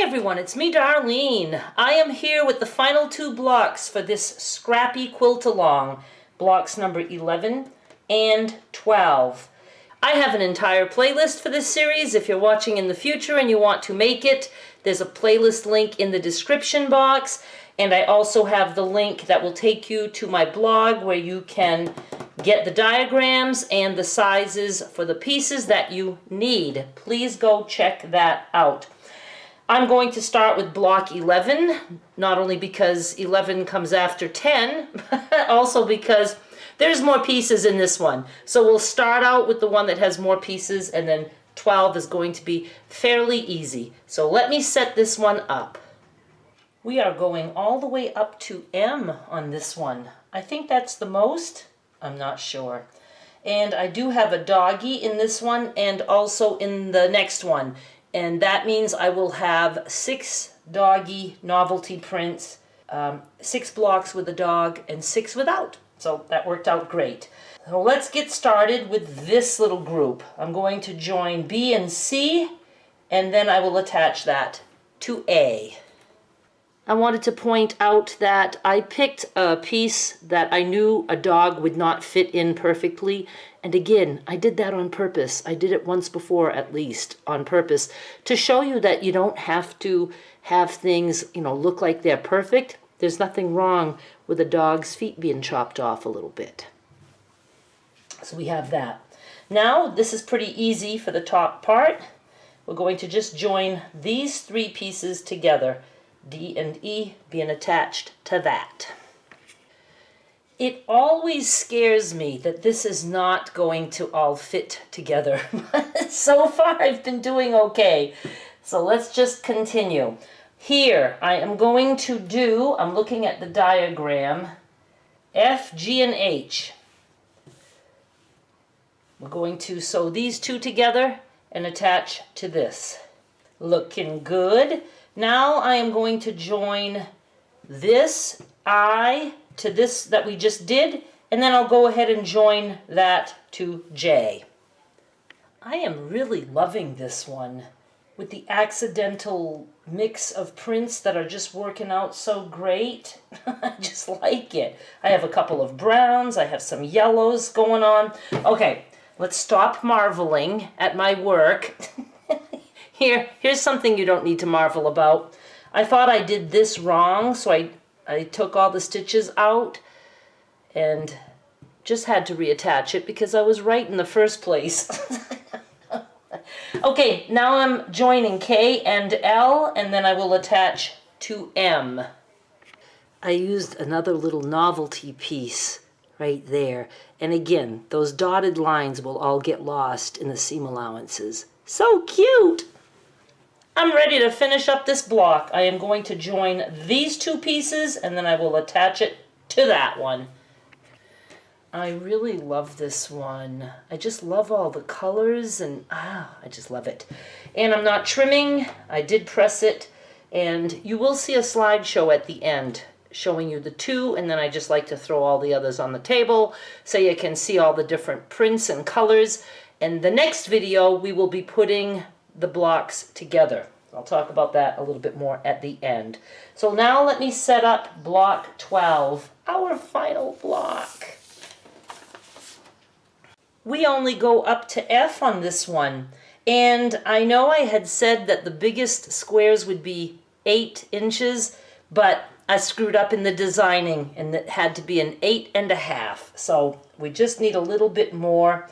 everyone, it's me, Darlene. I am here with the final two blocks for this Scrappy quilt along, blocks number 11 and 12. I have an entire playlist for this series. If you're watching in the future and you want to make it, there's a playlist link in the description box, and I also have the link that will take you to my blog where you can get the diagrams and the sizes for the pieces that you need. Please go check that out. I'm going to start with block 11, not only because 11 comes after 10, but also because there's more pieces in this one. So we'll start out with the one that has more pieces, and then 12 is going to be fairly easy. So let me set this one up. We are going all the way up to M on this one. I think that's the most. I'm not sure. And I do have a doggy in this one and also in the next one. And that means I will have 6 doggy novelty prints, 6 blocks with a dog and 6 without. So that worked out great. So let's get started with this little group. I'm going to join B and C, and then I will attach that to A. I wanted to point out that I picked a piece that I knew a dog would not fit in perfectly. And again, I did that on purpose. I did it once before, at least, on purpose, to show you that you don't have to have things, look like they're perfect. There's nothing wrong with a dog's feet being chopped off a little bit. So we have that. Now, this is pretty easy for the top part. We're going to just join these 3 pieces together. D and E being attached to that. It always scares me that this is not going to all fit together. So far I've been doing okay. So let's just continue. Here I am going to do, I'm looking at the diagram, F, G, and H. We're going to sew these 2 together and attach to this. Looking good. Now I am going to join this I to this that we just did, and then I'll go ahead and join that to J. I am really loving this one with the accidental mix of prints that are just working out so great. I just like it. I have a couple of browns, I have some yellows going on. Okay, let's stop marveling at my work. Here's something you don't need to marvel about. I thought I did this wrong, so I took all the stitches out and just had to reattach it because I was right in the first place. Okay, now I'm joining K and L, and then I will attach to M. I used another little novelty piece right there. And again, those dotted lines will all get lost in the seam allowances. So cute! I'm ready to finish up this block. I am going to join these 2 pieces and then I will attach it to that one. I really love this one. I just love all the colors and I just love it. And I'm not trimming. I did press it, and you will see a slideshow at the end showing you the 2, and then I just like to throw all the others on the table so you can see all the different prints and colors. And the next video we will be putting the blocks together. I'll talk about that a little bit more at the end. So now let me set up block 12, our final block. We only go up to F on this one, and I know I had said that the biggest squares would be 8 inches, but I screwed up in the designing and it had to be an 8.5. So we just need a little bit more.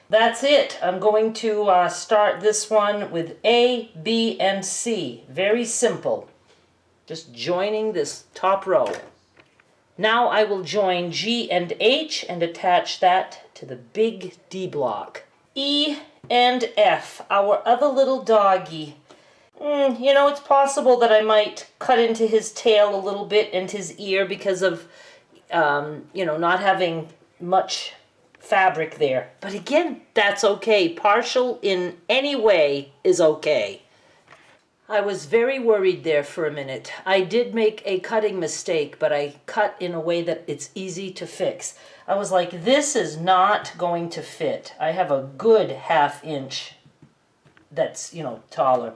That's it. I'm going to start this one with A, B, and C. Very simple. Just joining this top row. Now I will join G and H and attach that to the big D block. E and F, our other little doggy. It's possible that I might cut into his tail a little bit and his ear because of, not having much fabric there. But again, that's okay. Partial in any way is okay. I was very worried there for a minute. I did make a cutting mistake, but I cut in a way that it's easy to fix. I was like, this is not going to fit. I have a good 1/2 inch that's, taller.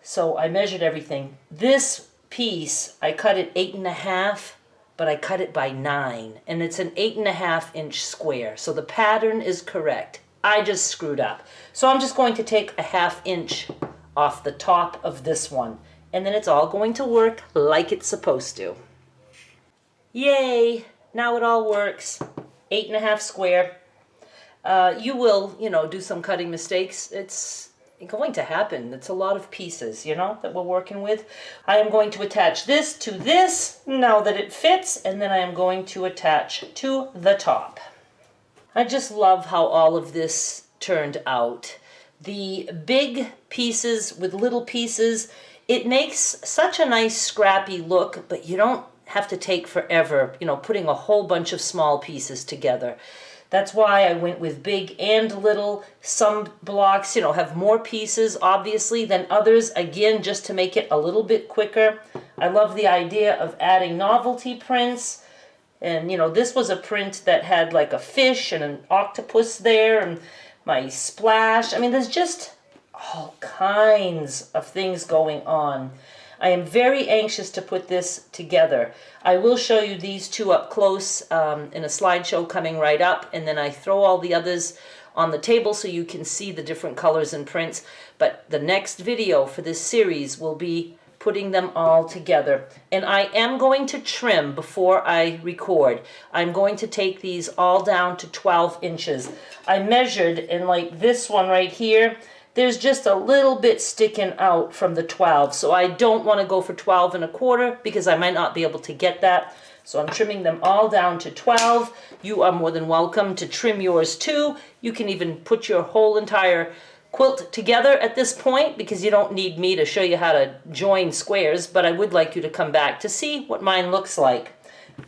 So I measured everything. This piece, I cut it 8.5, but I cut it by 9, and it's an 8.5-inch square. So the pattern is correct. I just screwed up. So I'm just going to take a 1/2 inch off the top of this one, and then it's all going to work like it's supposed to. Yay! Now it all works. 8.5 square. You will, do some cutting mistakes. It's going to happen. It's a lot of pieces, that we're working with. I am going to attach this to this now that it fits, and then I am going to attach to the top. I just love how all of this turned out. The big pieces with little pieces, it makes such a nice scrappy look, but you don't have to take forever, putting a whole bunch of small pieces together. That's why I went with big and little. Some blocks, have more pieces, obviously, than others, again, just to make it a little bit quicker. I love the idea of adding novelty prints. And, this was a print that had like a fish and an octopus there, and my splash. I mean, there's just all kinds of things going on. I am very anxious to put this together. I will show you these two up close in a slideshow coming right up, and then I throw all the others on the table so you can see the different colors and prints. But the next video for this series will be putting them all together. And I am going to trim before I record. I'm going to take these all down to 12 inches. I measured, and like this one right here, there's just a little bit sticking out from the 12. So I don't want to go for 12.25 because I might not be able to get that. So I'm trimming them all down to 12. You are more than welcome to trim yours too. You can even put your whole entire quilt together at this point because you don't need me to show you how to join squares, but I would like you to come back to see what mine looks like.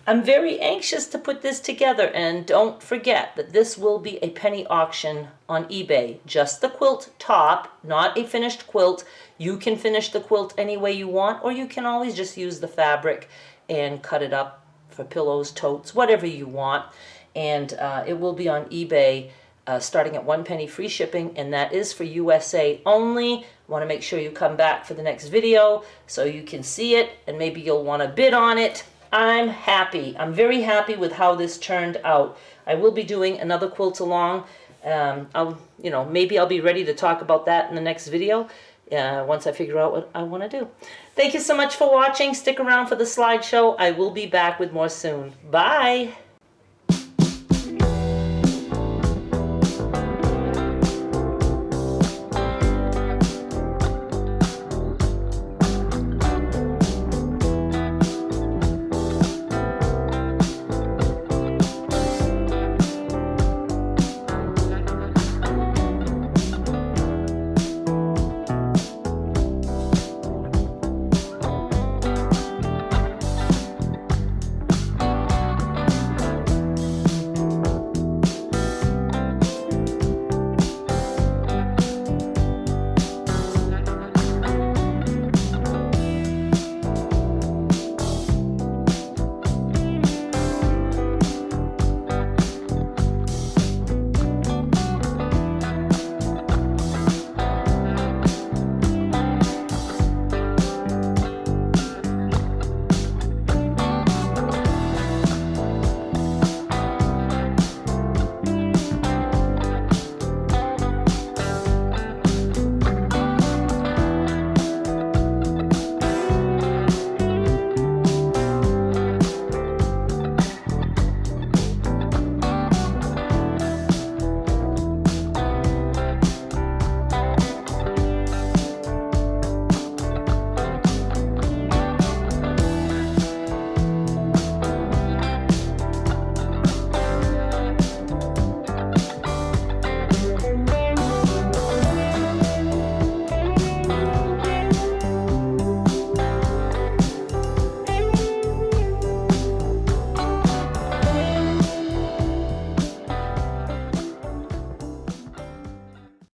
I'm very anxious to put this together, and don't forget that this will be a penny auction on eBay. Just the quilt top, not a finished quilt. You can finish the quilt any way you want, or you can always just use the fabric and cut it up for pillows, totes, whatever you want. And it will be on eBay starting at 1 penny free shipping, and that is for USA only. I want to make sure you come back for the next video so you can see it, and maybe you'll want to bid on it. I'm happy. I'm very happy with how this turned out. I will be doing another quilt along. Maybe I'll be ready to talk about that in the next video once I figure out what I want to do. Thank you so much for watching. Stick around for the slideshow. I will be back with more soon. Bye.